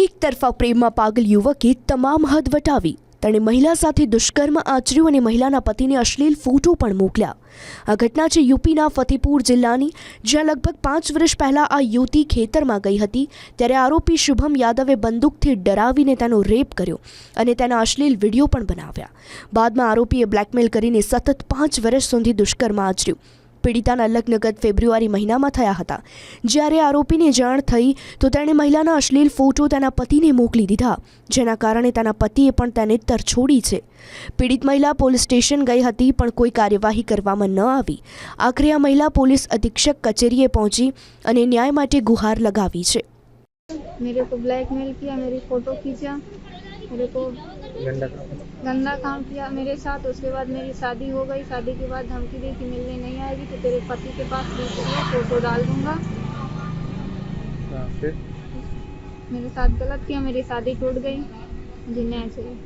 એક તરફા પ્રેમમાં પાગલ યુવકે તમામ હદ વટાવી તેણે મહિલા સાથે દુષ્કર્મ આચર્યું અને મહિલાના પતિને અશ્લીલ ફોટો પણ મોકલ્યા। આ ઘટના છે યુપીના ફતેપુર જિલ્લાની, જ્યાં લગભગ 5 વર્ષ પહેલા આ યુવતી ખેતરમાં ગઈ હતી ત્યારે આરોપી શુભમ યાદવે બંદૂકથી ડરાવીને તેનો રેપ કર્યો અને તેના અશ્લીલ વિડીયો પણ બનાવ્યા। બાદમાં આરોપીએ બ્લેકમેલ કરીને સતત 5 વર્ષ સુધી દુષ્કર્મ આચર્યું। પીડિતાના લગ્ન ગત ફેબ્રુઆરી મહિનામાં થયા હતા। જ્યારે આરોપીને જાણ થઈ તો તેણે મહિલાના અશ્લીલ ફોટો તેના પતિને મોકલી દીધા, જેના કારણે તેના પતિએ પણ તેને તરછોડી છે। પીડિત મહિલા પોલીસ સ્ટેશન ગઈ હતી પણ કોઈ કાર્યવાહી કરવામાં ન આવી। આખરે આ મહિલા પોલીસ અધિક્ષક કચેરીએ પહોંચી અને ન્યાય માટે ગુહાર લગાવી છે। मेरे को ब्लैकमेल किया, मेरी फोटो खींचा, मेरे को गंदा काम किया मेरे साथ। उसके बाद मेरी शादी हो गई। शादी के बाद धमकी दी कि मिलने नहीं आएगी तो तेरे पति के पास फोटो डाल दूंगा। फिर मेरे साथ गलत किया, मेरी शादी टूट गई। मुझे न्याय चाहिए।